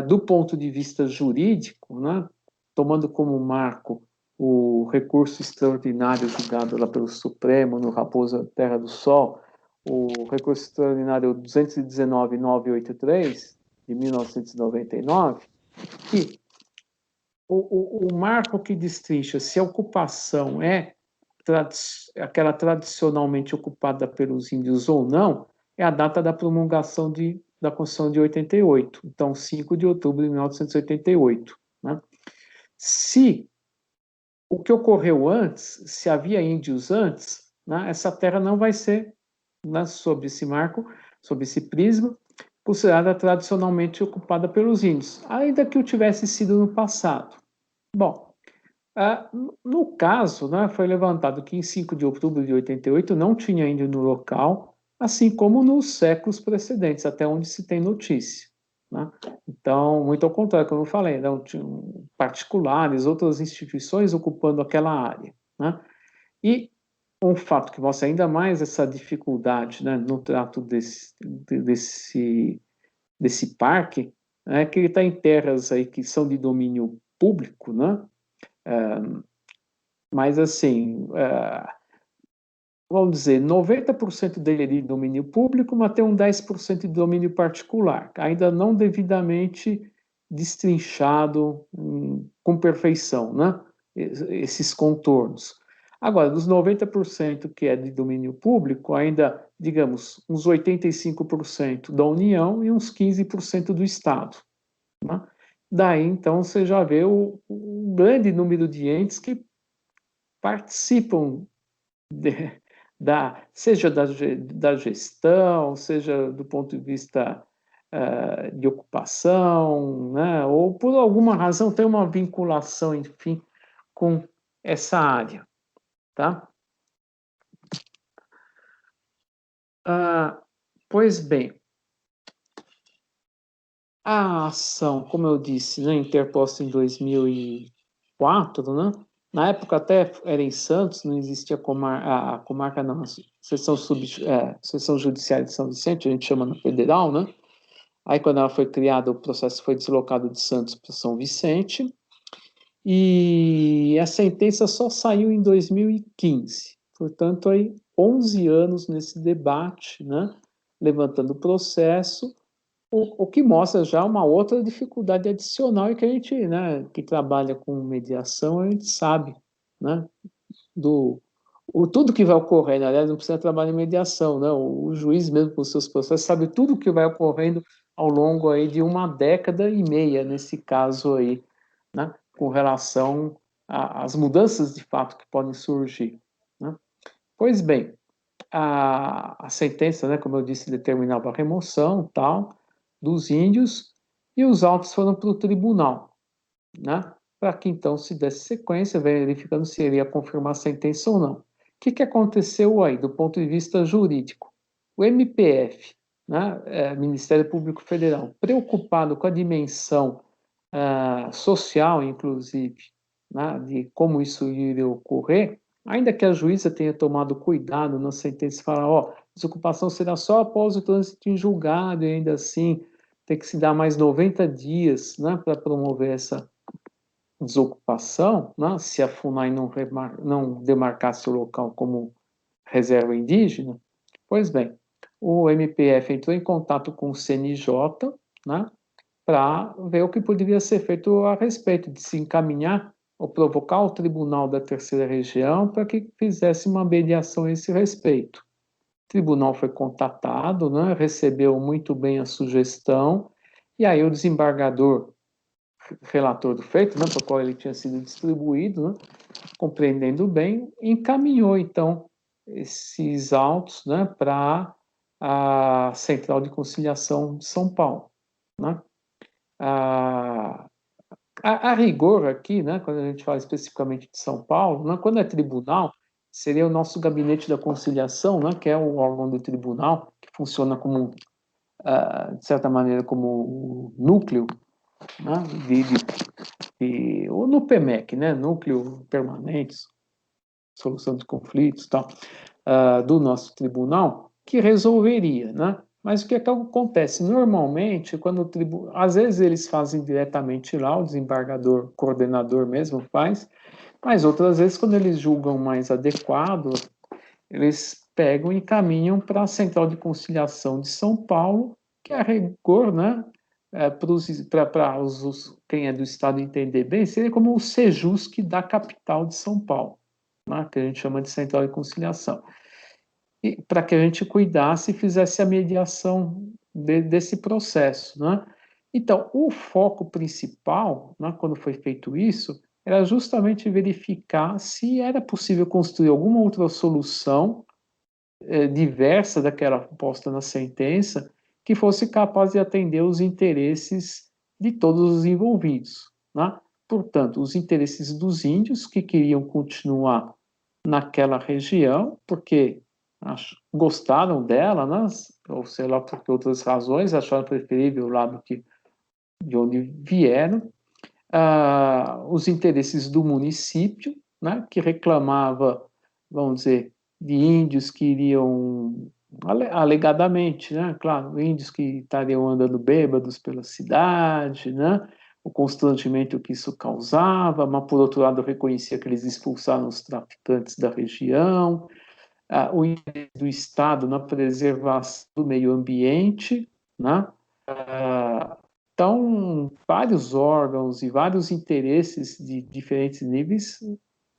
do ponto de vista jurídico, né, tomando como marco o recurso extraordinário julgado lá pelo Supremo, no Raposa Terra do Sol, o recurso extraordinário 219.983, de 1999, que o marco que destrincha se a ocupação é aquela tradicionalmente ocupada pelos índios ou não, é a data da promulgação da Constituição de 88, então 5 de outubro de 1988. Né? Se o que ocorreu antes, se havia índios antes, né, essa terra não vai ser, né, sob esse marco, sob esse prisma, considerada tradicionalmente ocupada pelos índios, ainda que o tivesse sido no passado. Bom, no caso, né, foi levantado que em 5 de outubro de 88 não tinha índio no local, assim como nos séculos precedentes, até onde se tem notícia. Né? Então, muito ao contrário, como eu falei, não tinham particulares, outras instituições ocupando aquela área. Né? E um fato que mostra ainda mais essa dificuldade, né, no trato desse parque, é que ele está em terras aí que são de domínio público, né? Mas, assim, vamos dizer, 90% dele é de domínio público, mas tem um 10% de domínio particular, ainda não devidamente destrinchado com perfeição, né? Esses contornos. Agora, dos 90% que é de domínio público, ainda, digamos, uns 85% da União e uns 15% do Estado. Né? Daí, então, você já vê o grande número de entes que participam seja da gestão, seja do ponto de vista de ocupação, né, ou por alguma razão tem uma vinculação, enfim, com essa área, tá? Pois bem, a ação, como eu disse, né, interposta em 2004, né? Na época até era em Santos, não existia a comarca, não, seção judiciária de São Vicente, a gente chama na federal, né? Aí quando ela foi criada, o processo foi deslocado de Santos para São Vicente, e a sentença só saiu em 2015. Portanto, aí 11 anos nesse debate, né? Levantando o processo, o que mostra já uma outra dificuldade adicional e que a gente, né, que trabalha com mediação, a gente sabe, né, tudo que vai ocorrendo, aliás, não precisa trabalhar em mediação, né, o juiz mesmo com os seus processos sabe tudo o que vai ocorrendo ao longo aí de uma década e meia, nesse caso aí, né, com relação às mudanças de fato que podem surgir, né. Pois bem, a sentença, né, como eu disse, determinava a remoção, tal, dos índios, e os autos foram para o tribunal, né, para que então se desse sequência, verificando se iria confirmar a sentença ou não. O que aconteceu aí, do ponto de vista jurídico? O MPF, né, Ministério Público Federal, preocupado com a dimensão social, inclusive, né, de como isso iria ocorrer, ainda que a juíza tenha tomado cuidado na sentença, falar, ó, desocupação será só após o trânsito em julgado, e ainda assim tem que se dar mais 90 dias, né, para promover essa desocupação, né, se a FUNAI não demarcasse o local como reserva indígena. Pois bem, o MPF entrou em contato com o CNJ, né, para ver o que poderia ser feito a respeito, de se encaminhar ou provocar o Tribunal da Terceira Região para que fizesse uma mediação a esse respeito. O tribunal foi contatado, né, recebeu muito bem a sugestão, e aí o desembargador, relator do feito, né, para o qual ele tinha sido distribuído, né, compreendendo bem, encaminhou, então, esses autos, né, para a Central de Conciliação de São Paulo. Né? A rigor aqui, né, quando a gente fala especificamente de São Paulo, né, quando é tribunal, seria o nosso gabinete da conciliação, né, que é o órgão do tribunal, que funciona como, de certa maneira, como o núcleo, né, ou no PMEC, né, Núcleo Permanente, Solução de Conflitos, tal, do nosso tribunal, que resolveria, né? Mas o que acontece? Normalmente, quando às vezes eles fazem diretamente lá, o desembargador, coordenador mesmo faz, mas outras vezes, quando eles julgam mais adequado, eles pegam e caminham para a Central de Conciliação de São Paulo, que a rigor, né, para quem é do Estado entender bem, seria como o Sejusc da capital de São Paulo, né, que a gente chama de Central de Conciliação. E para que a gente cuidasse e fizesse a mediação desse processo, né? Então, o foco principal, né, quando foi feito isso, era justamente verificar se era possível construir alguma outra solução diversa daquela posta na sentença, que fosse capaz de atender os interesses de todos os envolvidos, né? Portanto, os interesses dos índios que queriam continuar naquela região, porque gostaram dela, né? Ou sei lá por que outras razões, acharam preferível lá do que de onde vieram, os interesses do município, né? Que reclamava, vamos dizer, de índios que iriam, alegadamente, né? Claro, índios que estariam andando bêbados pela cidade, né? O constrangimento que isso causava, mas por outro lado reconhecia que eles expulsaram os traficantes da região, o interesse do Estado na preservação do meio ambiente, né? Então, vários órgãos e vários interesses de diferentes níveis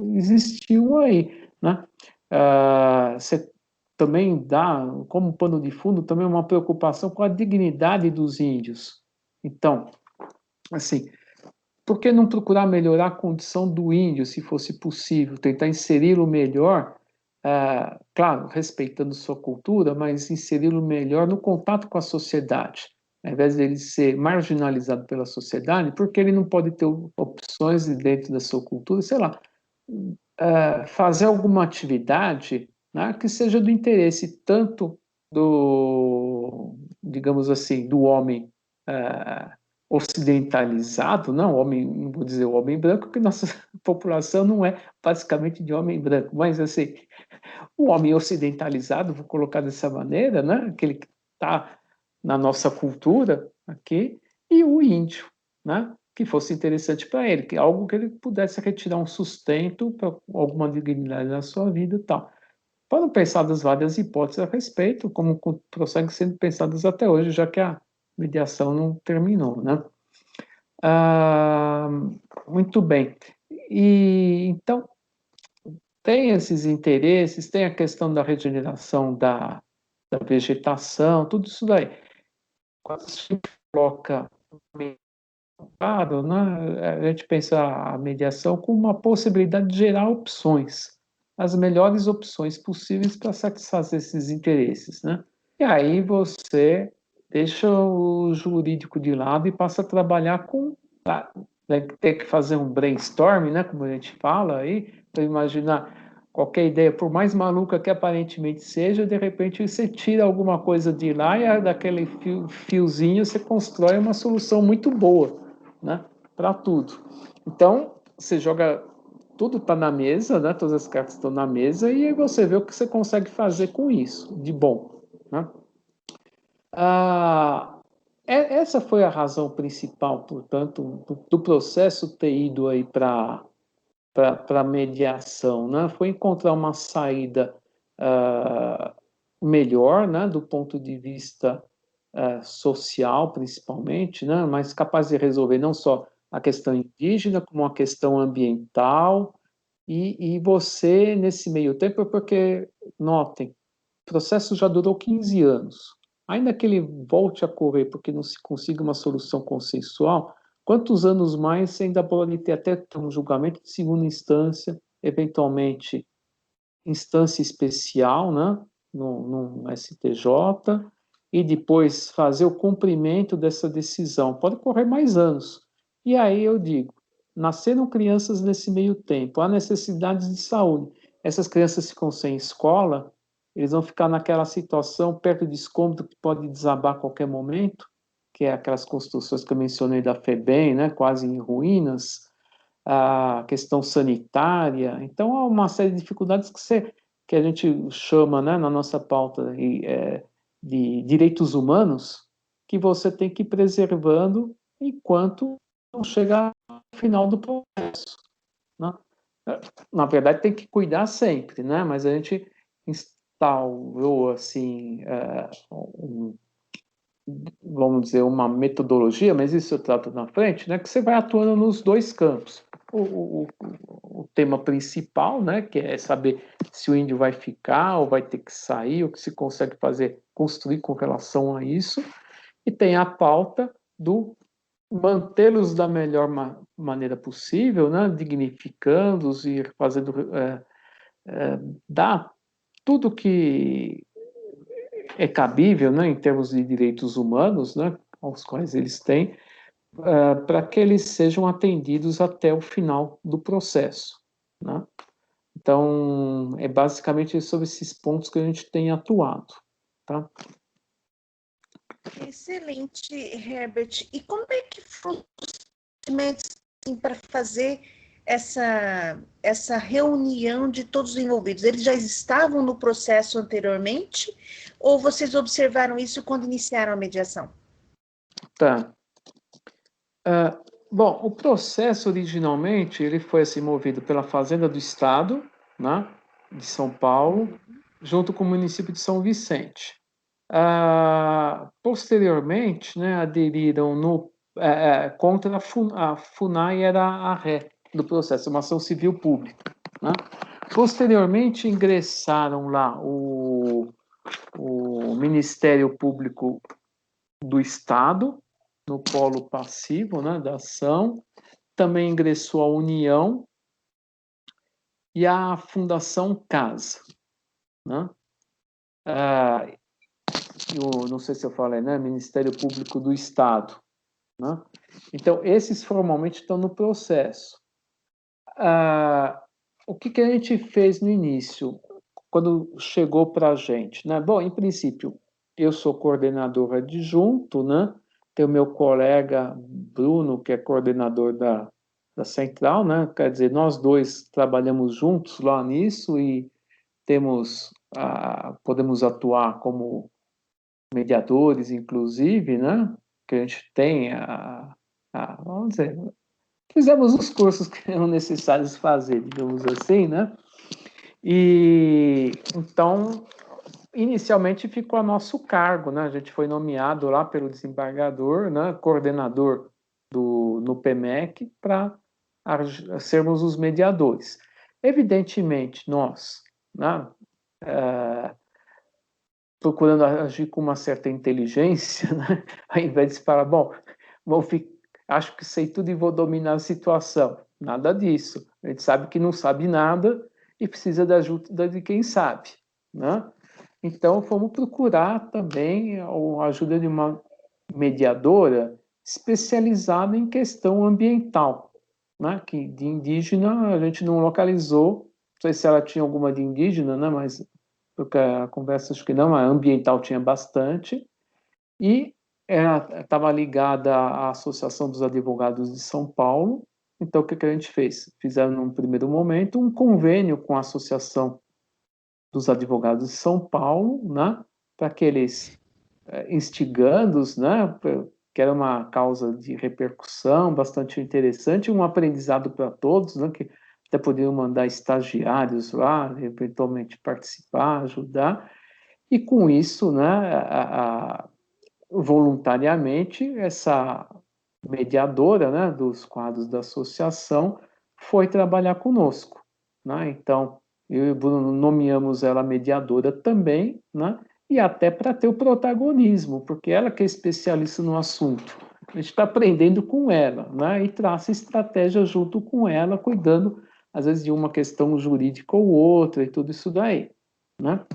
existiam aí, né? Você também dá, como pano de fundo, também uma preocupação com a dignidade dos índios. Então, assim, por que não procurar melhorar a condição do índio, se fosse possível, tentar inseri-lo melhor, claro, respeitando sua cultura, mas inseri-lo melhor no contato com a sociedade, ao invés dele ser marginalizado pela sociedade, porque ele não pode ter opções dentro da sua cultura, sei lá, fazer alguma atividade, né, que seja do interesse tanto do, digamos assim, do homem ocidentalizado, não, homem, não vou dizer o homem branco, porque nossa população não é basicamente de homem branco, mas assim, o homem ocidentalizado, vou colocar dessa maneira, né, aquele que está na nossa cultura aqui, e o índio, né, que fosse interessante para ele, que é algo que ele pudesse retirar um sustento para alguma dignidade na sua vida e tal. Foram pensadas várias hipóteses a respeito, como prosseguem sendo pensadas até hoje, já que a mediação não terminou, né? Ah, muito bem. E então tem esses interesses, tem a questão da regeneração da vegetação, tudo isso daí. Quando a gente coloca claro, né, a gente pensa a mediação como uma possibilidade de gerar opções, as melhores opções possíveis para satisfazer esses interesses, né? E aí você deixa o jurídico de lado e passa a trabalhar com, né, ter que fazer um brainstorming, né, como a gente fala aí, para imaginar qualquer ideia, por mais maluca que aparentemente seja, de repente você tira alguma coisa de lá e daquele fiozinho você constrói uma solução muito boa, né, para tudo. Então, você joga, tudo está na mesa, né, todas as cartas estão na mesa, e aí você vê o que você consegue fazer com isso, de bom, né? Essa foi a razão principal, portanto, do processo ter ido aí para mediação, né? Foi encontrar uma saída melhor, né, do ponto de vista social, principalmente, né, mas capaz de resolver não só a questão indígena, como a questão ambiental, e você, nesse meio tempo, porque, notem, o processo já durou 15 anos. Ainda que ele volte a correr porque não se consiga uma solução consensual, quantos anos mais você ainda pode ter até um julgamento de segunda instância, eventualmente instância especial, né, no STJ, e depois fazer o cumprimento dessa decisão. Pode correr mais anos. E aí eu digo, nasceram crianças nesse meio tempo, há necessidades de saúde. Essas crianças ficam sem escola, eles vão ficar naquela situação perto de escombro que pode desabar a qualquer momento, que é aquelas construções que eu mencionei da FEBEM, né, quase em ruínas, a questão sanitária. Então, há uma série de dificuldades que a gente chama, né, na nossa pauta de direitos humanos, que você tem que ir preservando enquanto não chegar ao final do processo, né? Na verdade, tem que cuidar sempre, né? Mas a gente instalou, assim, vamos dizer, uma metodologia, mas isso eu trato na frente, né? Que você vai atuando nos dois campos. O tema principal, né? Que é saber se o índio vai ficar ou vai ter que sair, o que se consegue fazer, construir com relação a isso. E tem a pauta do mantê-los da melhor maneira possível, né? Dignificando-os e fazendo dar tudo que é cabível, né, em termos de direitos humanos, né, aos quais eles têm, para que eles sejam atendidos até o final do processo, né? Então, é basicamente sobre esses pontos que a gente tem atuado, tá? Excelente, Herbert. E como é que foi para fazer essa reunião de todos os envolvidos? Eles já estavam no processo anteriormente ou vocês observaram isso quando iniciaram a mediação? Tá. Bom, o processo originalmente ele foi assim, movido pela Fazenda do Estado, né, de São Paulo, junto com o município de São Vicente. Posteriormente, né, aderiram contra a FUNAI, era a ré do processo, uma ação civil pública, né? Posteriormente, ingressaram lá o Ministério Público do Estado, no polo passivo, né, da ação. Também ingressou a União e a Fundação Casa, né? Não sei se eu falei, né? Ministério Público do Estado, né? Então, esses formalmente estão no processo. O que a gente fez no início, quando chegou para a gente, né? Bom, em princípio, eu sou coordenador adjunto, né? Tem o meu colega Bruno, que é coordenador da central, né? Quer dizer, nós dois trabalhamos juntos lá nisso e podemos atuar como mediadores, inclusive, né? Que a gente tem vamos dizer, fizemos os cursos que eram necessários fazer, digamos assim, né? E então, inicialmente ficou a nosso cargo, né? A gente foi nomeado lá pelo desembargador, né? Coordenador no PMEC, para sermos os mediadores. Evidentemente, nós, né? Procurando agir com uma certa inteligência, né? Ao invés de falar, bom, acho que sei tudo e vou dominar a situação. Nada disso. A gente sabe que não sabe nada e precisa da ajuda de quem sabe, né? Então, fomos procurar também a ajuda de uma mediadora especializada em questão ambiental, né? Que de indígena a gente não localizou, não sei se ela tinha alguma de indígena, né? Mas porque a conversa acho que não, a ambiental tinha bastante, e ela estava ligada à Associação dos Advogados de São Paulo. Então, o que a gente fez? Fizeram, num primeiro momento, um convênio com a Associação dos Advogados de São Paulo, né, para que eles, instigando-os, né, que era uma causa de repercussão bastante interessante, um aprendizado para todos, né, que até poderiam mandar estagiários lá, eventualmente participar, ajudar, e com isso, né, voluntariamente, essa mediadora, né, dos quadros da associação foi trabalhar conosco, né? Então, eu e o Bruno nomeamos ela mediadora também, né? E até para ter o protagonismo, porque ela que é especialista no assunto. A gente está aprendendo com ela, né? E traça estratégia junto com ela, cuidando, às vezes, de uma questão jurídica ou outra e tudo isso daí, né?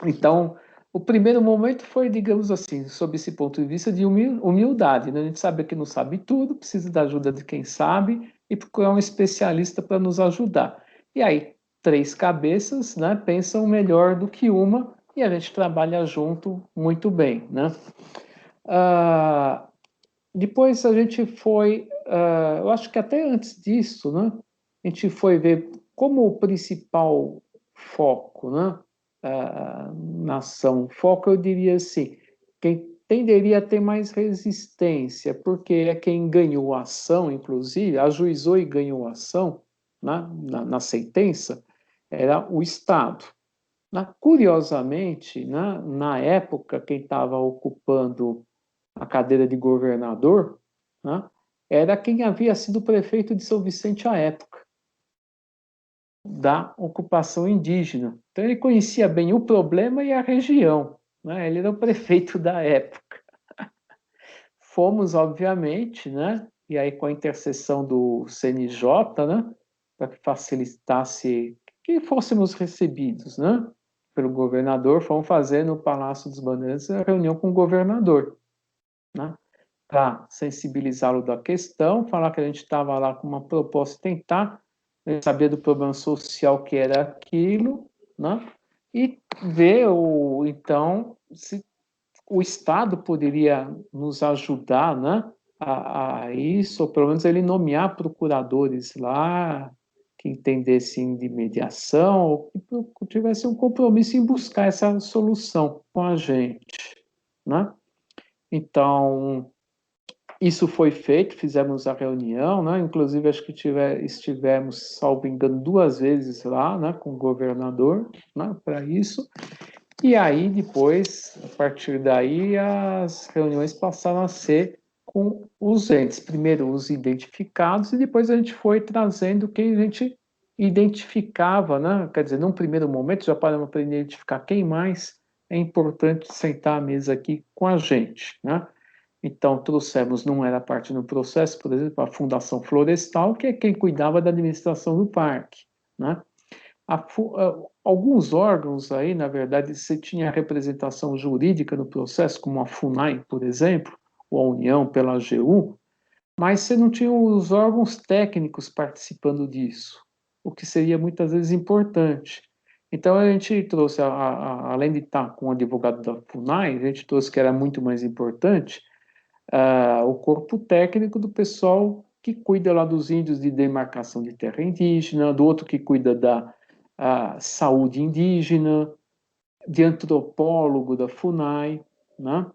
Então, o primeiro momento foi, digamos assim, sob esse ponto de vista de humildade, né? A gente sabe que não sabe tudo, precisa da ajuda de quem sabe e procurar um especialista para nos ajudar. E aí, três cabeças, né, pensam melhor do que uma e a gente trabalha junto muito bem, né? depois a gente foi, eu acho que até antes disso, né, a gente foi ver como o principal foco, né, na ação, foco eu diria assim, quem tenderia a ter mais resistência, porque é quem ganhou a ação, inclusive, ajuizou e ganhou a ação, né, na sentença, era o Estado. Curiosamente, né, na época, quem estava ocupando a cadeira de governador, né, era quem havia sido prefeito de São Vicente à época, da ocupação indígena. Então ele conhecia bem o problema e a região, né? Ele era o prefeito da época. Fomos, obviamente, né, e aí com a intercessão do CNJ, né, para que facilitasse que fôssemos recebidos, né, pelo governador, fomos fazer no Palácio dos Bandeirantes a reunião com o governador, né, para sensibilizá-lo da questão, falar que a gente estava lá com uma proposta, tentar saber do problema social que era aquilo, né? E ver então se o Estado poderia nos ajudar, né? A isso, ou pelo menos ele nomear procuradores lá que entendessem de mediação, ou que tivessem um compromisso em buscar essa solução com a gente, né? Então, isso foi feito, fizemos a reunião, né? Inclusive acho que estivemos, salvo engano, 2 vezes lá, né, com o governador, né, para isso. E aí depois, a partir daí, as reuniões passaram a ser com os entes, primeiro os identificados e depois a gente foi trazendo quem a gente identificava, né? Quer dizer, num primeiro momento já paramos para identificar quem mais é importante sentar à mesa aqui com a gente, né? Então, trouxemos, não era parte do processo, por exemplo, a Fundação Florestal, que é quem cuidava da administração do parque, né? Alguns órgãos aí, na verdade, você tinha representação jurídica no processo, como a FUNAI, por exemplo, ou a União pela AGU, mas você não tinha os órgãos técnicos participando disso, o que seria muitas vezes importante. Então, a gente trouxe, além de estar com o advogado da FUNAI, a gente trouxe que era muito mais importante, o corpo técnico do pessoal que cuida lá dos índios de demarcação de terra indígena, do outro que cuida da saúde indígena, de antropólogo da FUNAI, né?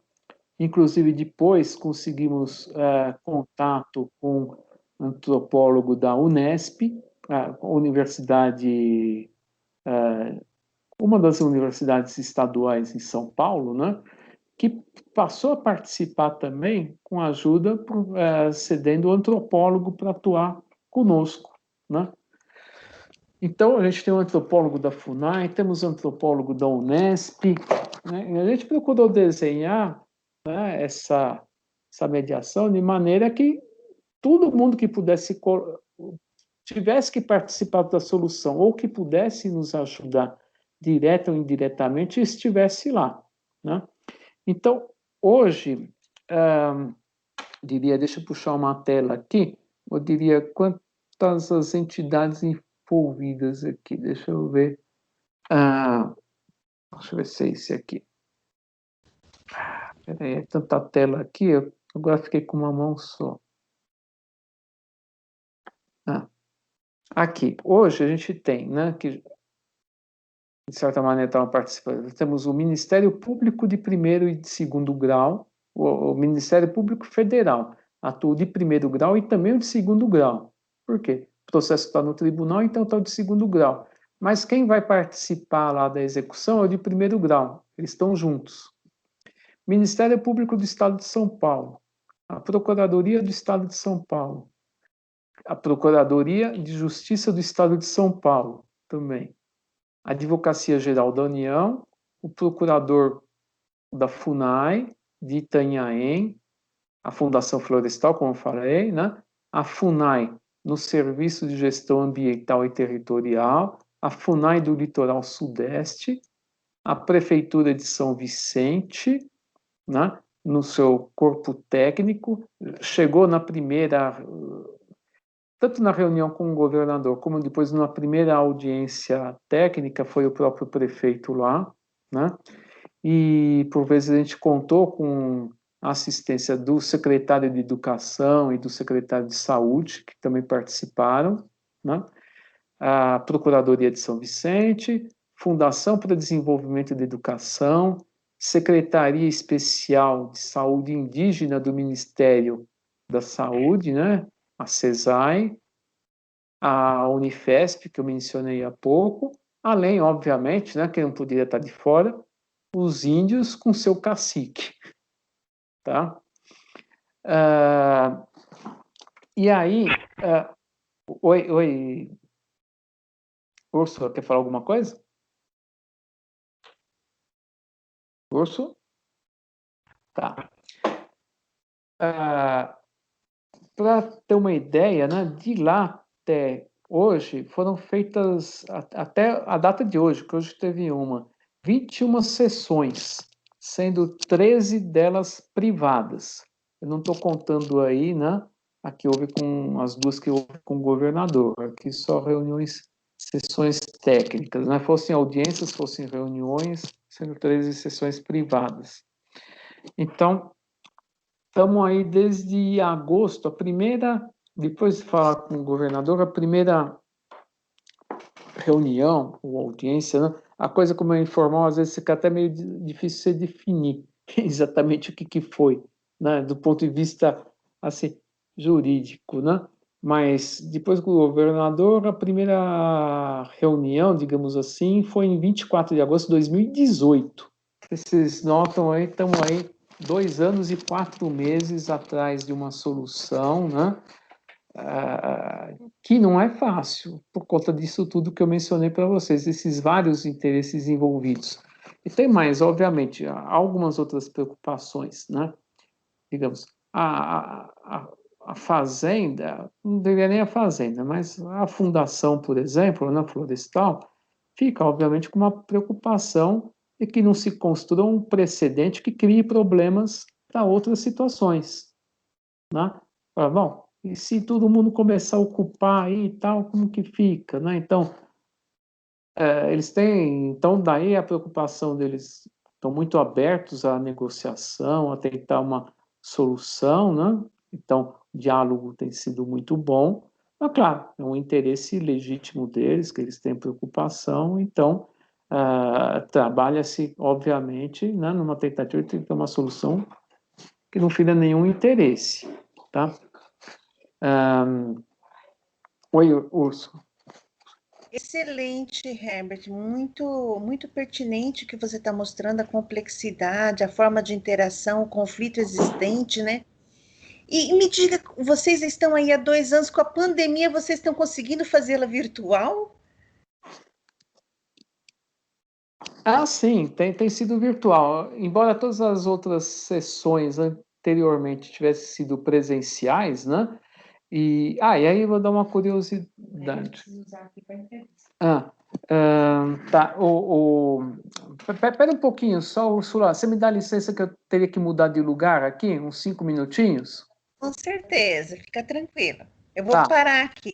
Inclusive depois conseguimos contato com um antropólogo da Unesp, a universidade, uma das universidades estaduais em São Paulo, né? Que passou a participar também com ajuda, cedendo o antropólogo para atuar conosco, né? Então, a gente tem um antropólogo da FUNAI, temos um antropólogo da Unesp, né? E a gente procurou desenhar, né, essa mediação de maneira que todo mundo que pudesse, tivesse que participar da solução ou que pudesse nos ajudar direta ou indiretamente, estivesse lá, né? Então, hoje, diria, deixa eu puxar uma tela aqui, eu diria quantas as entidades envolvidas aqui, deixa eu ver. Deixa eu ver se é esse aqui. Peraí, é tanta tela aqui, eu agora fiquei com uma mão só. Aqui, hoje a gente tem, né, que de certa maneira estão participando, temos o Ministério Público de primeiro e de segundo grau, o Ministério Público Federal atua de primeiro grau e também o de segundo grau. Por quê? O processo está no tribunal, então está o de segundo grau. Mas quem vai participar lá da execução é o de primeiro grau, eles estão juntos. Ministério Público do Estado de São Paulo, a Procuradoria do Estado de São Paulo, a Procuradoria de Justiça do Estado de São Paulo também, a Advocacia Geral da União, o Procurador da FUNAI, de Itanhaém, a Fundação Florestal, como eu falei, né? A FUNAI no Serviço de Gestão Ambiental e Territorial, a FUNAI do Litoral Sudeste, a Prefeitura de São Vicente, né? No seu corpo técnico, chegou na primeira, tanto na reunião com o governador, como depois na primeira audiência técnica, foi o próprio prefeito lá, né? E por vezes a gente contou com a assistência do secretário de Educação e do secretário de Saúde, que também participaram, né? A Procuradoria de São Vicente, Fundação para o Desenvolvimento da Educação, Secretaria Especial de Saúde Indígena do Ministério da Saúde, né? A CESAI, a Unifesp, que eu mencionei há pouco, além, obviamente, né, que não poderia estar de fora, os índios com seu cacique, tá? E aí, oi, Urso, quer falar alguma coisa? Urso? Tá. Para ter uma ideia, né, de lá até hoje, foram feitas, até a data de hoje, que hoje teve 21 sessões, sendo 13 delas privadas. Eu não estou contando aí, né, a que houve com as duas que houve com o governador, aqui só reuniões, sessões técnicas, né, fossem audiências, fossem reuniões, sendo 13 sessões privadas. Então, estamos aí desde agosto, a primeira, depois de falar com o governador, a primeira reunião ou audiência, né? A coisa como é informal, às vezes fica até meio difícil você definir exatamente o que foi, né? Do ponto de vista, assim, jurídico, né? Mas depois com o governador, a primeira reunião, digamos assim, foi em 24 de agosto de 2018. Vocês notam aí, estamos aí 2 anos e 4 meses atrás de uma solução, né? Que não é fácil, por conta disso tudo que eu mencionei para vocês, esses vários interesses envolvidos. E tem mais, obviamente, algumas outras preocupações, né? Digamos, a fazenda, não deveria nem a fazenda, mas a fundação, por exemplo, na Florestal, fica, obviamente, com uma preocupação de que não se construa um precedente que crie problemas para outras situações, né? Bom, e se todo mundo começar a ocupar aí e tal, como que fica, né? Então, eles têm, então daí a preocupação deles, estão muito abertos à negociação, a tentar uma solução, né? Então, o diálogo tem sido muito bom, mas claro, é um interesse legítimo deles, que eles têm preocupação, então trabalha-se, obviamente, né, numa tentativa de ter uma solução que não fira nenhum interesse, tá? Oi, Urso. Excelente, Herbert. Muito, muito pertinente que você está mostrando a complexidade, a forma de interação, o conflito existente, né? E me diga, vocês estão aí há 2 anos com a pandemia, vocês estão conseguindo fazê-la virtual? Sim, tem sido virtual. Embora todas as outras sessões anteriormente tivessem sido presenciais, né? E aí eu vou dar uma curiosidade. Tá. Pera um pouquinho, só, Ursula, você me dá licença que eu teria que mudar de lugar aqui, uns 5 minutinhos? Com certeza, fica tranquila. Eu vou Tá, parar aqui.